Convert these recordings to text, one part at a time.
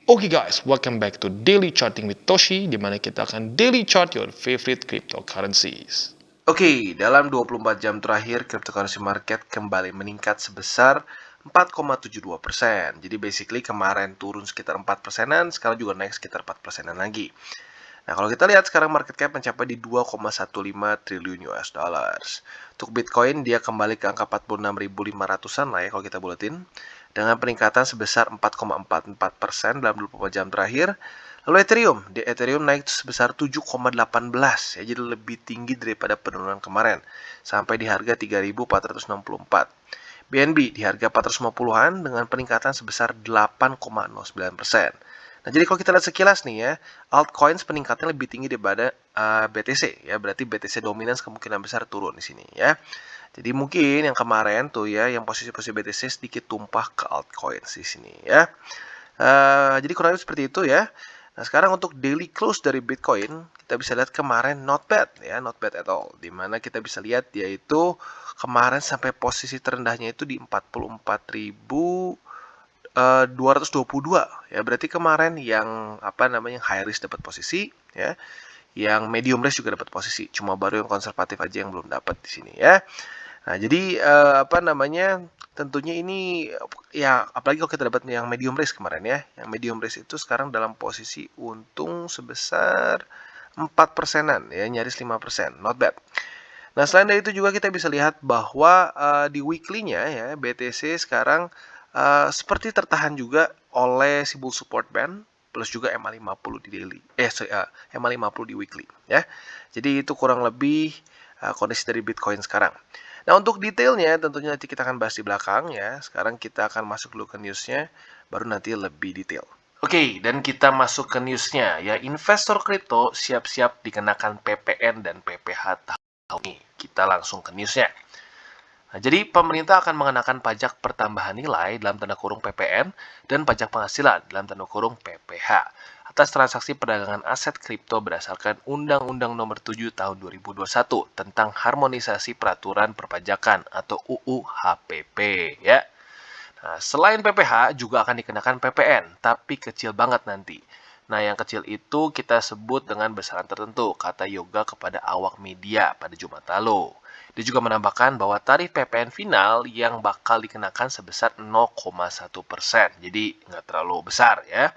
Oke guys, welcome back to Daily Charting with Toshi, di mana kita akan daily chart your favorite cryptocurrencies. Oke, dalam 24 jam terakhir, cryptocurrency market kembali meningkat sebesar 4,72%. Jadi basically kemarin turun sekitar 4%-an, sekarang juga naik sekitar 4%-an lagi. Nah, kalau kita lihat sekarang market cap mencapai di 2,15 triliun US dollars. Untuk Bitcoin dia kembali ke angka 46.500-an lah ya kalau kita buletin. Dengan peningkatan sebesar 4,44% dalam 24 jam terakhir. Lalu Ethereum naik sebesar 7,18 ya, jadi lebih tinggi daripada penurunan kemarin sampai di harga 3.464. BNB di harga 450-an dengan peningkatan sebesar 8,09%. Nah, jadi kalau kita lihat sekilas nih ya, altcoins peningkatannya lebih tinggi daripada BTC ya, berarti BTC dominance kemungkinan besar turun di sini ya. Jadi mungkin yang kemarin tuh ya, yang posisi-posisi BTC sedikit tumpah ke altcoins di sini ya. Jadi kurang lebih seperti itu ya. Nah, sekarang untuk daily close dari Bitcoin, kita bisa lihat kemarin not bad ya, not bad at all. Dimana kita bisa lihat yaitu kemarin sampai posisi terendahnya itu di 44.222 ya. Berarti kemarin yang high risk dapat posisi ya. Yang medium risk juga dapat posisi. Cuma baru yang konservatif aja yang belum dapat di sini ya. Nah, jadi tentunya ini ya apalagi kalau kita dapat yang medium risk kemarin ya. Yang medium risk itu sekarang dalam posisi untung sebesar 4%-an ya, nyaris 5%. Not bad. Nah, selain dari itu juga kita bisa lihat bahwa di weekly-nya ya BTC sekarang seperti tertahan juga oleh si bull support band plus juga MA50 di daily. MA50 di weekly ya. Jadi itu kurang lebih kondisi dari Bitcoin sekarang. Nah, untuk detailnya tentunya nanti kita akan bahas di belakang ya. Sekarang kita akan masuk dulu ke newsnya, baru nanti lebih detail. Oke, dan kita masuk ke newsnya ya. Investor kripto siap-siap dikenakan PPN dan PPH tahun ini. Kita langsung ke newsnya. Nah, jadi pemerintah akan mengenakan pajak pertambahan nilai dalam tanda kurung PPN dan pajak penghasilan dalam tanda kurung PPH atas transaksi perdagangan aset kripto berdasarkan Undang-Undang Nomor 7 Tahun 2021 tentang harmonisasi peraturan perpajakan atau UU HPP ya. Nah, selain PPH juga akan dikenakan PPN, tapi kecil banget nanti. Nah, yang kecil itu kita sebut dengan besaran tertentu, kata Yoga kepada awak media pada Jumat lalu. Dia juga menambahkan bahwa tarif PPN final yang bakal dikenakan sebesar 0,1%. Jadi nggak terlalu besar ya.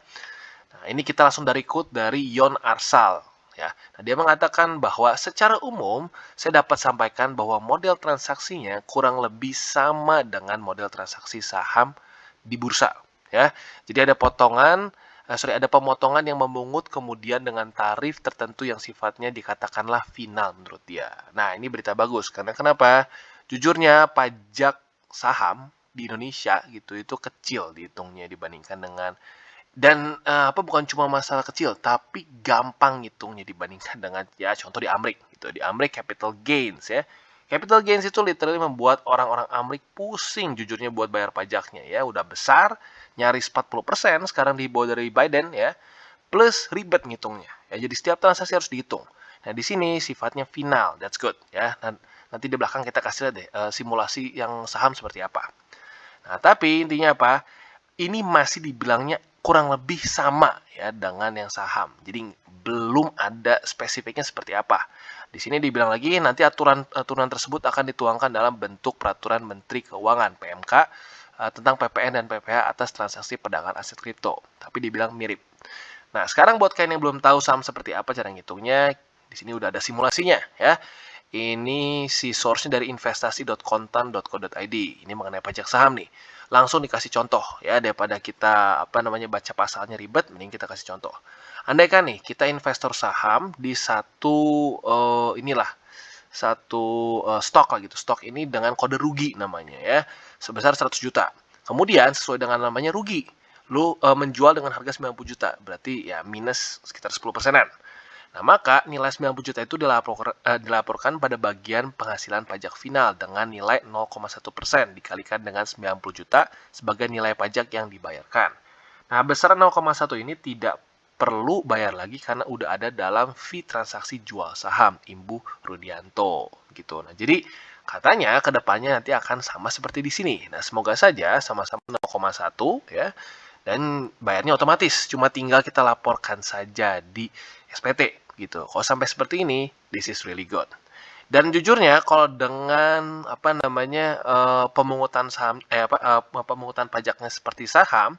Nah, ini kita langsung dari quote dari Yon Arsal. Ya. Nah, dia mengatakan bahwa secara umum saya dapat sampaikan bahwa model transaksinya kurang lebih sama dengan model transaksi saham di bursa. Ya. Jadi ada pemotongan yang memungut kemudian dengan tarif tertentu yang sifatnya dikatakanlah final menurut dia. Nah, ini berita bagus karena kenapa? Jujurnya pajak saham di Indonesia gitu itu kecil dihitungnya dibandingkan dengan bukan cuma masalah kecil, tapi gampang ngitungnya dibandingkan dengan ya contoh di Amrik gitu. Di Amrik capital gains ya. Capital gains itu literally membuat orang-orang Amrik pusing jujurnya buat bayar pajaknya ya. Udah besar, nyaris 40% sekarang dibawa dari Biden ya. Plus ribet ngitungnya. Ya, jadi setiap transaksi harus dihitung. Nah, di sini sifatnya final. That's good ya. Nanti di belakang kita kasih lihat deh simulasi yang saham seperti apa. Nah, tapi intinya apa? Ini masih dibilangnya kurang lebih sama ya dengan yang saham. Jadi belum ada spesifiknya seperti apa. Di sini dibilang lagi nanti aturan tersebut akan dituangkan dalam bentuk peraturan Menteri Keuangan (PMK) tentang PPN dan PPH atas transaksi perdagangan aset kripto. Tapi dibilang mirip. Nah, sekarang buat kalian yang belum tahu saham seperti apa cara ngitungnya, di sini udah ada simulasinya ya. Ini si source-nya dari investasi.kontan.co.id. Ini mengenai pajak saham nih. Langsung dikasih contoh ya daripada kita baca pasalnya ribet, mending kita kasih contoh. Andaikan nih kita investor saham di stok lah gitu. Stok ini dengan kode rugi namanya ya, sebesar 100 juta. Kemudian sesuai dengan namanya rugi, lu menjual dengan harga 90 juta. Berarti ya minus sekitar 10%-an. Nah, maka nilai 90 juta itu dilaporkan pada bagian penghasilan pajak final dengan nilai 0,1% dikalikan dengan 90 juta sebagai nilai pajak yang dibayarkan. Nah, besaran 0,1 ini tidak perlu bayar lagi karena udah ada dalam fee transaksi jual saham Imbu Rudianto gitu. Nah, jadi katanya kedepannya nanti akan sama seperti di sini. Nah, semoga saja sama-sama 0,1 ya. dan bayarnya otomatis, cuma tinggal kita laporkan saja di SPT gitu. Kalau sampai seperti ini, this is really good. Dan jujurnya kalau dengan pemungutan saham pemungutan pajaknya seperti saham,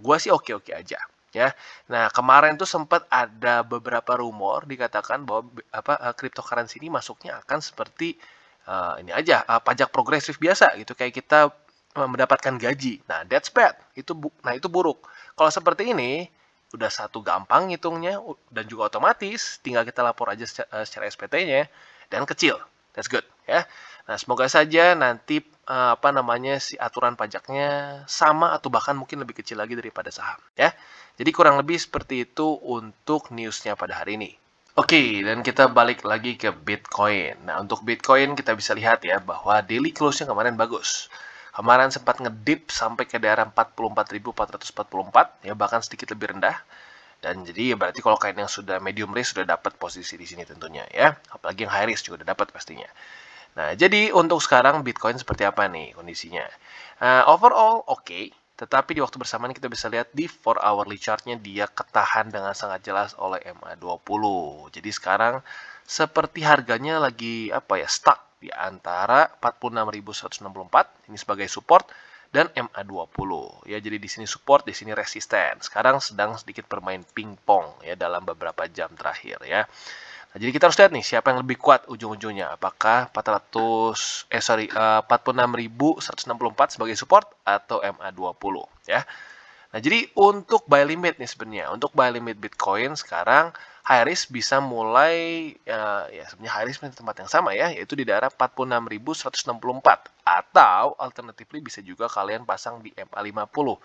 gua sih oke-oke aja ya. Nah, kemarin tuh sempat ada beberapa rumor dikatakan bahwa cryptocurrency ini masuknya akan seperti ini aja pajak progresif biasa gitu, kayak kita mendapatkan gaji. Nah, that's bad. Itu buruk. Kalau seperti ini udah satu gampang hitungnya dan juga otomatis tinggal kita lapor aja secara SPT-nya dan kecil. That's good ya. Nah, semoga saja nanti si aturan pajaknya sama atau bahkan mungkin lebih kecil lagi daripada saham ya. Jadi kurang lebih seperti itu untuk newsnya pada hari ini. Oke, dan kita balik lagi ke Bitcoin. Nah, untuk Bitcoin kita bisa lihat ya bahwa daily close-nya kemarin bagus. Kemarin sempat ngedip sampai ke daerah 44.444 ya, bahkan sedikit lebih rendah. Dan jadi berarti kalau kalian yang sudah medium risk sudah dapat posisi di sini tentunya ya. Apalagi yang high risk juga udah dapat pastinya. Nah, jadi untuk sekarang Bitcoin seperti apa nih kondisinya? Overall oke, tetapi di waktu bersamaan kita bisa lihat di 4 hourly chart-nya dia ketahan dengan sangat jelas oleh MA20. Jadi sekarang seperti harganya lagi stuck di antara 46.164 ini sebagai support dan MA20 ya. Jadi di sini support, di sini resisten. Sekarang sedang sedikit bermain pingpong ya dalam beberapa jam terakhir ya. Nah, jadi kita harus lihat nih siapa yang lebih kuat ujung-ujungnya. Apakah 46.164 sebagai support atau MA20 ya. Nah, jadi untuk buy limit nih sebenarnya. Untuk buy limit Bitcoin sekarang high risk bisa mulai sebenarnya high risk di tempat yang sama ya, yaitu di daerah 46.164 atau alternatively bisa juga kalian pasang di MA50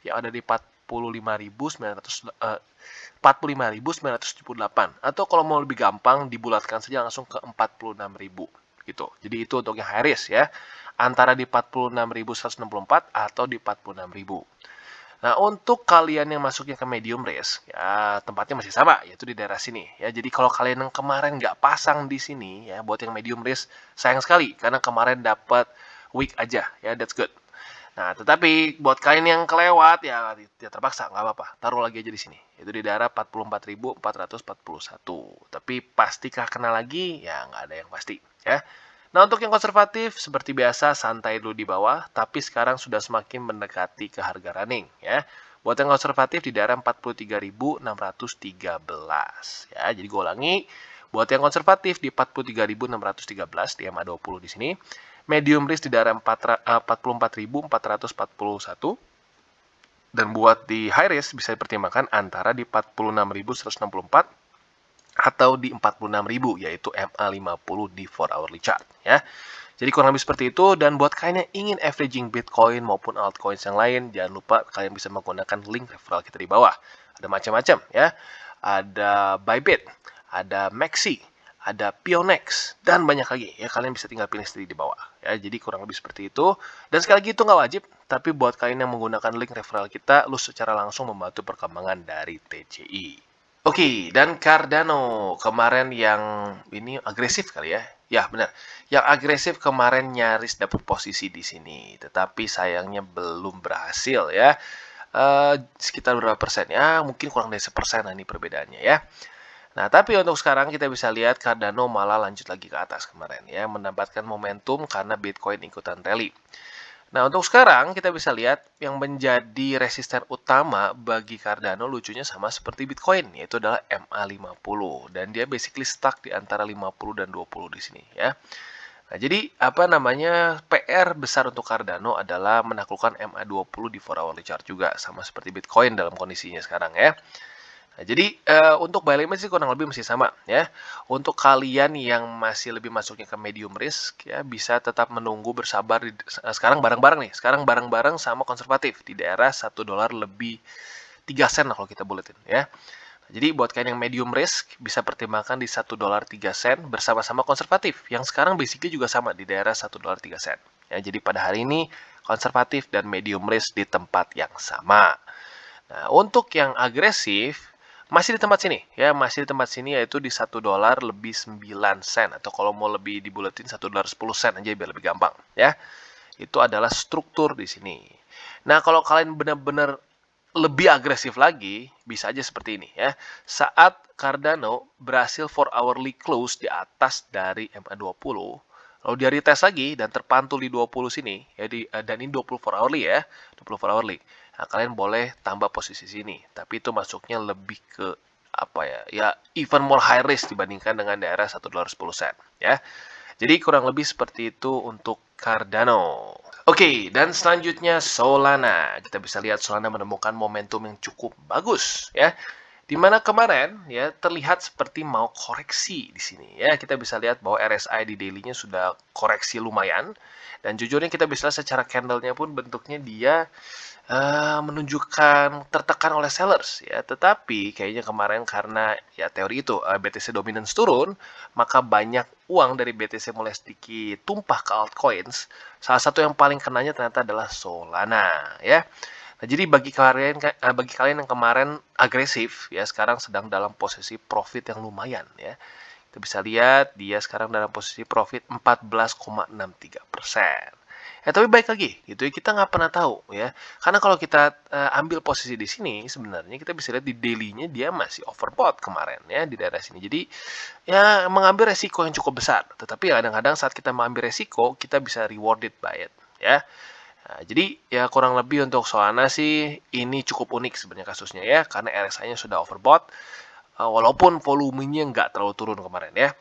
yang ada di 45.978 atau kalau mau lebih gampang dibulatkan saja langsung ke 46.000 gitu. Jadi itu untuk yang high risk ya. Antara di 46.164 atau di 46.000. Nah, untuk kalian yang masuknya ke medium risk, ya tempatnya masih sama, yaitu di daerah sini. Ya, jadi kalau kalian yang kemarin nggak pasang di sini, ya buat yang medium risk, sayang sekali karena kemarin dapat weak aja, ya that's good. Nah, tetapi buat kalian yang kelewat, ya terpaksa, nggak apa-apa. Taruh lagi aja di sini. Itu di daerah 44.441. Tapi pastikah kena lagi? Ya, nggak ada yang pasti. Ya. Nah, untuk yang konservatif, seperti biasa, santai dulu di bawah. Tapi sekarang sudah semakin mendekati ke harga running. Ya. Buat yang konservatif di daerah 43.613. Ya, jadi gue ulangi. Buat yang konservatif di 43.613 di MA20 di sini. Medium risk di daerah 44.441. Dan buat di high risk bisa dipertimbangkan antara di 46.164 atau di 46.000 yaitu MA50 di 4 hourly chart ya. Jadi kurang lebih seperti itu. Dan buat kalian yang ingin averaging Bitcoin maupun altcoins yang lain, jangan lupa kalian bisa menggunakan link referral kita di bawah. Ada macam-macam ya. Ada Bybit, ada Maxi, ada Pionex, dan banyak lagi ya. Kalian bisa tinggal pilih sendiri di bawah ya. Jadi kurang lebih seperti itu. Dan sekali lagi itu nggak wajib, tapi buat kalian yang menggunakan link referral kita, lu secara langsung membantu perkembangan dari TCI. Oke, dan Cardano kemarin yang ini agresif kali ya. Ya, benar. Yang agresif kemarin nyaris dapat posisi di sini, tetapi sayangnya belum berhasil ya. Sekitar berapa persen ya? Mungkin kurang dari 1% ini perbedaannya ya. Nah, tapi untuk sekarang kita bisa lihat Cardano malah lanjut lagi ke atas kemarin ya, mendapatkan momentum karena Bitcoin ikutan rally. Nah, untuk sekarang kita bisa lihat yang menjadi resisten utama bagi Cardano lucunya sama seperti Bitcoin, yaitu adalah MA50. Dan dia basically stuck di antara 50 dan 20 di sini ya. Nah, jadi PR besar untuk Cardano adalah menaklukkan MA20 di 4 hourly chart juga, sama seperti Bitcoin dalam kondisinya sekarang ya. Nah, jadi untuk buy limit sih kurang lebih masih sama ya. Untuk kalian yang masih lebih masuknya ke medium risk ya, bisa tetap menunggu bersabar sekarang bareng-bareng nih. Sekarang bareng-bareng sama konservatif di daerah $1 lebih 3 sen lah kalau kita buletin ya. Nah, jadi buat kalian yang medium risk bisa pertimbangkan di $1 3 sen bersama-sama konservatif yang sekarang basically juga sama di daerah $1 3 sen. Ya, jadi pada hari ini konservatif dan medium risk di tempat yang sama. Nah, untuk yang agresif masih di tempat sini ya, masih di tempat sini yaitu di $1 lebih 9 sen atau kalau mau lebih dibuletin $1 10 sen aja biar lebih gampang ya. Itu adalah struktur di sini. Nah, kalau kalian benar-benar lebih agresif lagi, bisa aja seperti ini ya. Saat Cardano berhasil 4 hourly close di atas dari MA20, lalu dia retest lagi dan terpantul di 20 sini, ya dan ini 24 hourly ya, 24 hourly. Nah, kalian boleh tambah posisi sini, tapi itu masuknya lebih ke apa ya? Ya even more high risk dibandingkan dengan daerah $1.10 ya. Jadi kurang lebih seperti itu untuk Cardano. Oke, dan selanjutnya Solana. Kita bisa lihat Solana menemukan momentum yang cukup bagus ya. Di mana kemarin ya terlihat seperti mau koreksi di sini ya. Kita bisa lihat bahwa RSI di daily-nya sudah koreksi lumayan, dan jujurnya kita bisa lihat secara candle-nya pun bentuknya dia menunjukkan tertekan oleh sellers ya. Tetapi kayaknya kemarin karena ya teori itu BTC dominance turun, maka banyak uang dari BTC mulai sedikit tumpah ke altcoins. Salah satu yang paling kenanya ternyata adalah Solana ya. Nah, jadi bagi kalian yang kemarin agresif ya, sekarang sedang dalam posisi profit yang lumayan ya. Kita bisa lihat dia sekarang dalam posisi profit 14,63%. Tapi baik lagi gitu ya, kita nggak pernah tahu ya. Karena kalau kita ambil posisi di sini, sebenarnya kita bisa lihat di daily-nya dia masih overbought kemarin ya di daerah sini. Jadi ya mengambil resiko yang cukup besar. Tetapi kadang-kadang saat kita mengambil resiko, kita bisa rewarded by it ya. Nah, jadi ya kurang lebih untuk Solana sih ini cukup unik sebenarnya kasusnya ya, karena RSI-nya sudah overbought, walaupun volumenya nggak terlalu turun kemarin ya.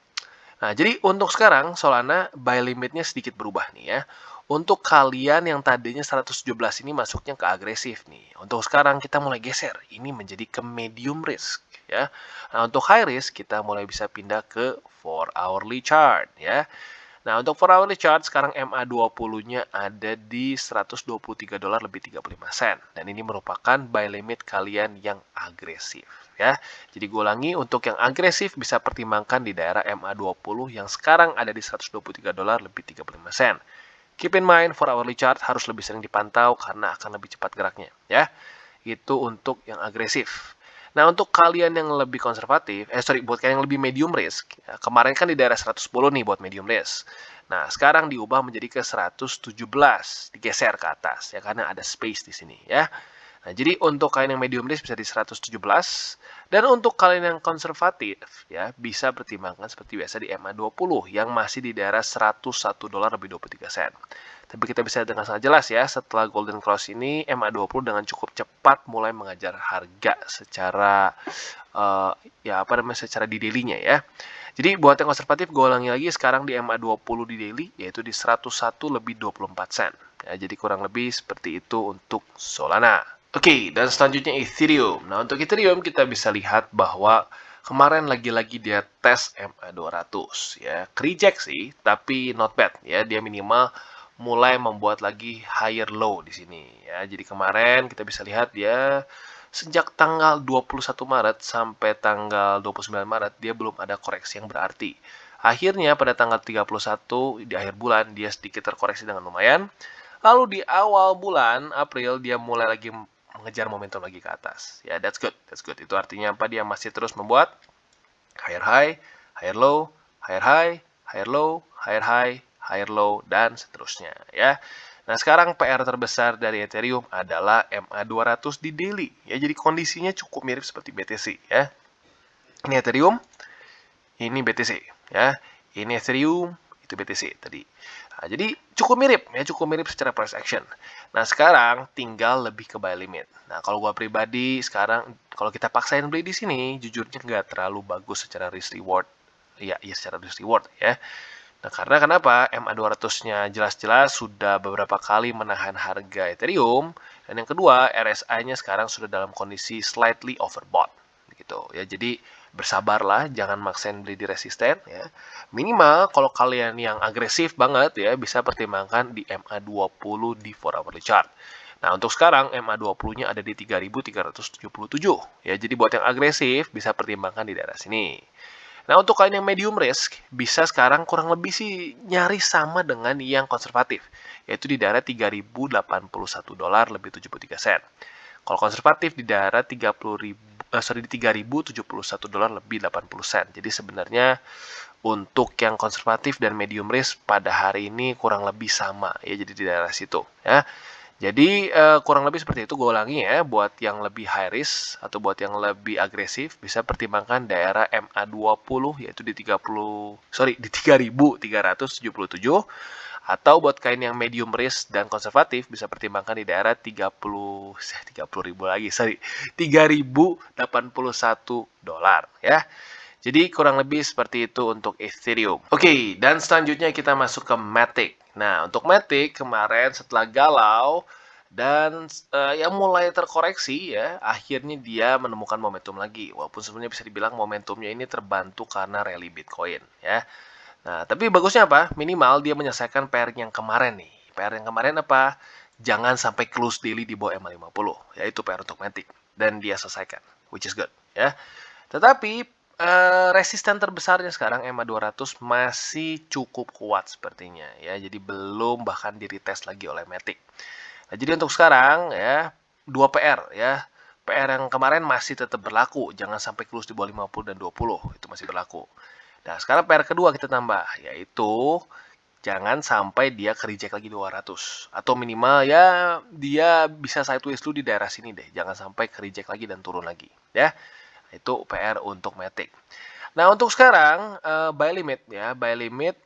Nah, jadi untuk sekarang Solana buy limitnya sedikit berubah nih ya. Untuk kalian yang tadinya 117 ini masuknya ke agresif nih. Untuk sekarang kita mulai geser, ini menjadi ke medium risk ya. Nah, untuk high risk kita mulai bisa pindah ke 4 hourly chart ya. Nah, untuk 4 hourly chart sekarang MA20-nya ada di $123 lebih 35 sen. Dan ini merupakan buy limit kalian yang agresif ya. Jadi gue ulangi, untuk yang agresif bisa pertimbangkan di daerah MA20 yang sekarang ada di $123 lebih 35 sen. Keep in mind, 4 hourly chart harus lebih sering dipantau karena akan lebih cepat geraknya ya. Itu untuk yang agresif. Nah, untuk kalian yang lebih konservatif, buat kalian yang lebih medium risk, ya, kemarin kan di daerah 110 nih buat medium risk. Nah, sekarang diubah menjadi ke 117, digeser ke atas, ya, karena ada space di sini, ya. Nah, jadi untuk kalian yang medium risk bisa di 117, dan untuk kalian yang konservatif, ya, bisa pertimbangkan seperti biasa di MA20, yang masih di daerah $101 lebih 23 sen. Tapi kita bisa dengan sangat jelas ya, setelah Golden Cross ini, MA20 dengan cukup cepat mulai mengejar harga secara secara di daily-nya ya. Jadi buat yang konservatif, gue ulangi lagi, sekarang di MA20 di daily, yaitu di 101 lebih 24 sen. Ya, jadi kurang lebih seperti itu untuk Solana. Oke, dan selanjutnya Ethereum. Nah, untuk Ethereum kita bisa lihat bahwa kemarin lagi-lagi dia tes MA200 ya. Reject sih, tapi not bad ya. Dia minimal mulai membuat lagi higher low di sini ya. Jadi kemarin kita bisa lihat dia sejak tanggal 21 Maret sampai tanggal 29 Maret dia belum ada koreksi yang berarti. Akhirnya pada tanggal 31 di akhir bulan dia sedikit terkoreksi dengan lumayan. Lalu di awal bulan April dia mulai lagi mengejar momentum lagi ke atas. Ya, that's good. That's good. Itu artinya apa? Dia masih terus membuat higher high, higher low, higher high, higher low, higher high, higher low, dan seterusnya ya. Nah, sekarang PR terbesar dari Ethereum adalah MA200 di daily ya. Jadi kondisinya cukup mirip seperti BTC ya. Ini Ethereum, ini BTC ya. Ini Ethereum, itu BTC tadi. Nah, jadi cukup mirip secara price action. Nah, sekarang tinggal lebih ke buy limit. Nah, kalau gua pribadi sekarang kalau kita paksain beli di sini, jujurnya nggak terlalu bagus secara risk reward. Ya secara risk reward ya. Nah, karena kenapa? MA200-nya jelas-jelas sudah beberapa kali menahan harga Ethereum, dan yang kedua, RSI-nya sekarang sudah dalam kondisi slightly overbought gitu ya. Jadi bersabarlah, jangan maksain beli di resisten ya. Minimal kalau kalian yang agresif banget ya, bisa pertimbangkan di MA20 di 4 hourly chart. Nah, untuk sekarang MA20-nya ada di 3.377 ya. Jadi buat yang agresif bisa pertimbangkan di daerah sini. Nah, untuk kalian yang medium risk, bisa sekarang kurang lebih sih nyaris sama dengan yang konservatif, yaitu di daerah $3.081 lebih 73 sen. Kalau konservatif di daerah di $3.071 lebih 80 sen. Jadi sebenarnya untuk yang konservatif dan medium risk pada hari ini kurang lebih sama ya, jadi di daerah situ ya. Jadi kurang lebih seperti itu, gue ulangi ya, buat yang lebih high risk atau buat yang lebih agresif bisa pertimbangkan daerah MA20 yaitu di 3.377, atau buat kain yang medium risk dan konservatif bisa pertimbangkan di daerah 30.000 lagi, sorry, $3.081 ya. Jadi kurang lebih seperti itu untuk Ethereum. Oke, dan selanjutnya kita masuk ke Matic. Nah, untuk Matic kemarin setelah galau dan yang mulai terkoreksi ya, akhirnya dia menemukan momentum lagi. Walaupun sebenarnya bisa dibilang momentumnya ini terbantu karena rally Bitcoin ya. Nah, tapi bagusnya apa? Minimal dia menyelesaikan PR yang kemarin nih. PR yang kemarin apa? Jangan sampai close daily di bawah MA50, yaitu PR untuk Matic. Dan dia selesaikan, which is good ya. Tetapi resisten terbesarnya sekarang MA200 masih cukup kuat sepertinya ya. Jadi belum bahkan di-retest lagi oleh Matic. Nah, jadi untuk sekarang ya, 2 PR ya. PR yang kemarin masih tetap berlaku, jangan sampai close di bawah 50 dan 20, itu masih berlaku. Nah, sekarang PR kedua kita tambah, yaitu jangan sampai dia ke-reject lagi 200. Atau minimal ya dia bisa sideways dulu di daerah sini deh, jangan sampai ke-reject lagi dan turun lagi ya. Itu PR untuk Matic. Nah, untuk sekarang buy limit ya, buy limit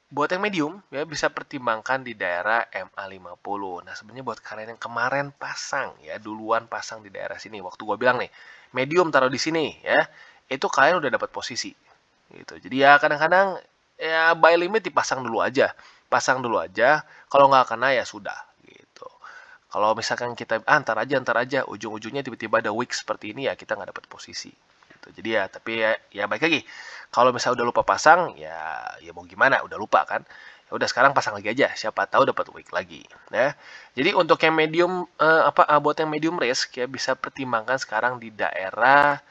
buat yang medium ya bisa pertimbangkan di daerah MA50. Nah, sebenarnya buat kalian yang kemarin pasang ya, duluan pasang di daerah sini. Waktu gua bilang nih, medium taruh di sini ya, itu kalian udah dapat posisi. Gitu. Jadi ya kadang-kadang ya buy limit dipasang dulu aja. Pasang dulu aja, kalau nggak kena ya sudah gitu. Kalau misalkan kita ntar aja, ujung-ujungnya tiba-tiba ada wick seperti ini ya kita nggak dapat posisi. Gitu. Jadi ya tapi ya baik lagi. Kalau misalnya udah lupa pasang ya mau gimana, udah lupa kan. Ya udah sekarang pasang lagi aja, siapa tahu dapat wick lagi ya. Jadi untuk yang medium buat yang medium risk ya bisa pertimbangkan sekarang di daerah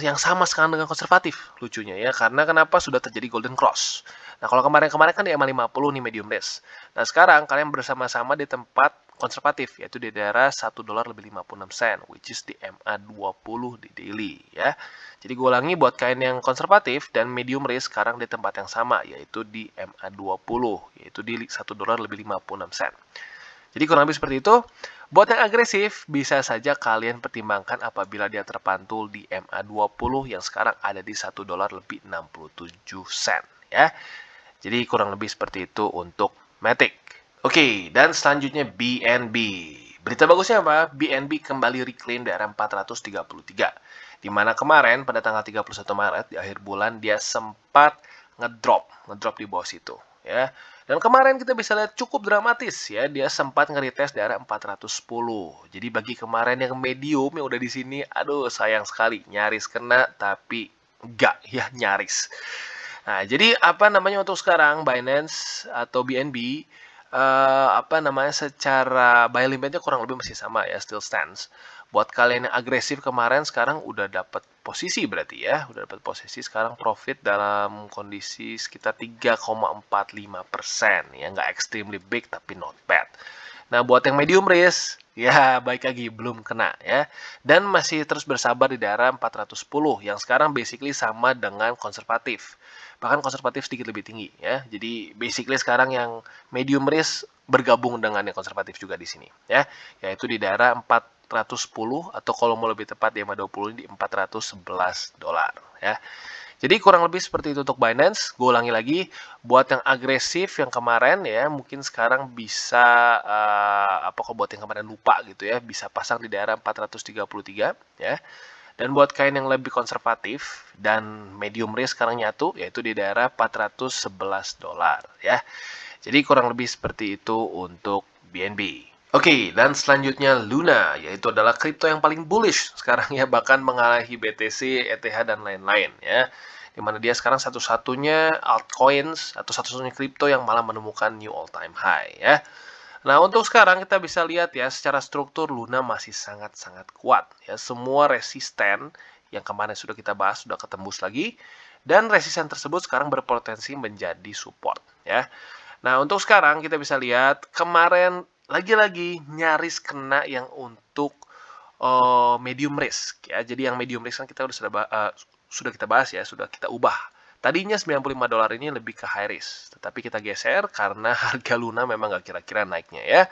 yang sama sekarang dengan konservatif lucunya ya, karena kenapa sudah terjadi golden cross. Nah, kalau kemarin-kemarin kan di MA50 nih medium risk. Nah, sekarang kalian bersama-sama di tempat konservatif yaitu di daerah $1.56 which is di MA20 di daily ya. Jadi gue ulangi buat kain yang konservatif dan medium risk sekarang di tempat yang sama yaitu di MA20 yaitu di $1.56. Jadi kurang lebih seperti itu. Buat yang agresif, bisa saja kalian pertimbangkan apabila dia terpantul di MA20 yang sekarang ada di $1.67 ya. Jadi kurang lebih seperti itu untuk Matic. Oke, dan selanjutnya BNB. Berita bagusnya apa? BNB kembali reclaim daerah 433. Di mana kemarin pada tanggal 31 Maret di akhir bulan dia sempat ngedrop di bawah situ ya. Dan kemarin kita bisa lihat cukup dramatis ya, dia sempat nge-retest daerah 410. Jadi bagi kemarin yang medium yang udah di sini, aduh sayang sekali, nyaris kena tapi enggak ya nyaris. Nah, jadi apa namanya untuk sekarang Binance atau BNB secara buy limitnya kurang lebih masih sama ya, still stands. Buat kalian yang agresif kemarin sekarang udah dapat posisi berarti ya, udah dapat posisi sekarang profit dalam kondisi sekitar 3,45% ya, nggak extremely big tapi not bad. Nah, buat yang medium risk, ya baik lagi belum kena ya. Dan masih terus bersabar di daerah 410 yang sekarang basically sama dengan konservatif. Bahkan konservatif sedikit lebih tinggi ya. Jadi basically sekarang yang medium risk bergabung dengan yang konservatif juga di sini ya. Yaitu di daerah 410 atau kalau mau lebih tepat di 520 di $411 ya. Jadi kurang lebih seperti itu untuk Binance. Gue ulangi lagi, buat yang agresif yang kemarin ya, mungkin sekarang bisa kalau buat yang kemarin lupa gitu ya, bisa pasang di daerah 433 ya. Dan buat kain yang lebih konservatif dan medium risk sekarang nyatu, yaitu di daerah $411 ya. Jadi kurang lebih seperti itu untuk BNB. Oke, dan selanjutnya Luna, yaitu adalah kripto yang paling bullish sekarang ya, bahkan mengalahi BTC, ETH, dan lain-lain ya. Dimana dia sekarang satu-satunya altcoins atau satu-satunya kripto yang malah menemukan new all time high ya. Nah, untuk sekarang kita bisa lihat ya, secara struktur Luna masih sangat-sangat kuat ya. Semua resisten yang kemarin sudah kita bahas sudah ketembus lagi, dan resisten tersebut sekarang berpotensi menjadi support ya. Nah, untuk sekarang kita bisa lihat kemarin lagi-lagi nyaris kena yang untuk medium risk ya. Jadi yang medium risk kan kita sudah kita bahas ya, sudah kita ubah. Tadinya $95 ini lebih ke high risk, tetapi kita geser karena harga Luna memang nggak kira-kira naiknya ya.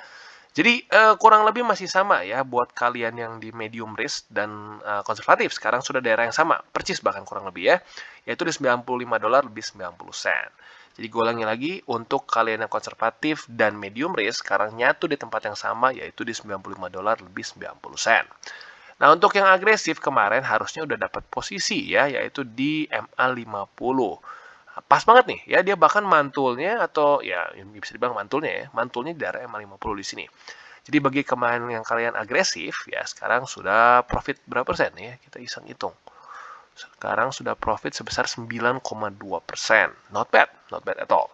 Jadi kurang lebih masih sama ya buat kalian yang di medium risk dan konservatif. Sekarang sudah daerah yang sama, percis bahkan kurang lebih ya, yaitu di $95 lebih 90 sen. Jadi gue ulangi lagi, untuk kalian yang konservatif dan medium risk sekarang nyatu di tempat yang sama, yaitu di $95 lebih 90 sen. Nah, untuk yang agresif kemarin harusnya udah dapat posisi ya, yaitu di MA50. Pas banget nih ya, dia bahkan mantulnya atau ya bisa dibilang mantulnya di daerah MA50 di sini. Jadi bagi kemarin yang kalian agresif ya, sekarang sudah profit berapa persen ya, kita iseng hitung. Sekarang sudah profit sebesar 9,2%. Not bad at all.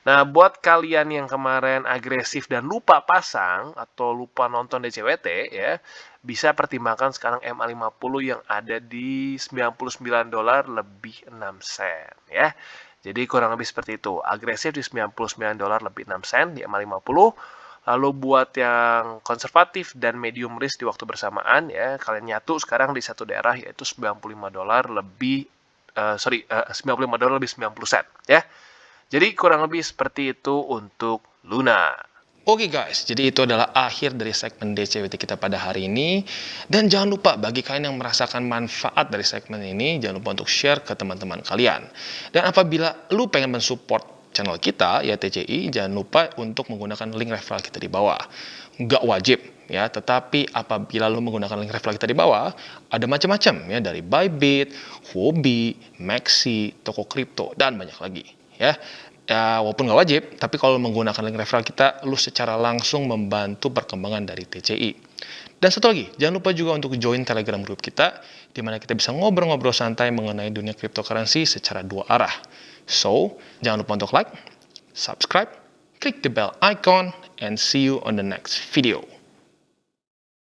Nah, buat kalian yang kemarin agresif dan lupa pasang atau lupa nonton DCWT ya, bisa pertimbangkan sekarang MA50 yang ada di $99 lebih 6 sen ya. Jadi kurang lebih seperti itu. Agresif di $99 lebih 6 sen di MA50. Lalu buat yang konservatif dan medium risk di waktu bersamaan ya, kalian nyatu sekarang di satu daerah yaitu $95 lebih $95 lebih 90 sen ya. Jadi kurang lebih seperti itu untuk Luna. Oke guys, jadi itu adalah akhir dari segmen DCWT kita pada hari ini. Dan jangan lupa bagi kalian yang merasakan manfaat dari segmen ini, jangan lupa untuk share ke teman-teman kalian. Dan apabila lu pengen mensupport channel kita, ya TCI, jangan lupa untuk menggunakan link referral kita di bawah. Nggak wajib, ya, tetapi apabila lu menggunakan link referral kita di bawah, ada macam-macam ya, dari Bybit, Huobi, Maxi, toko kripto, dan banyak lagi. Ya, walaupun nggak wajib, tapi kalau menggunakan link referral kita, lu secara langsung membantu perkembangan dari TCI. Dan satu lagi, jangan lupa juga untuk join Telegram group kita, di mana kita bisa ngobrol-ngobrol santai mengenai dunia cryptocurrency secara dua arah. So, jangan lupa untuk like, subscribe, klik the bell icon, and see you on the next video.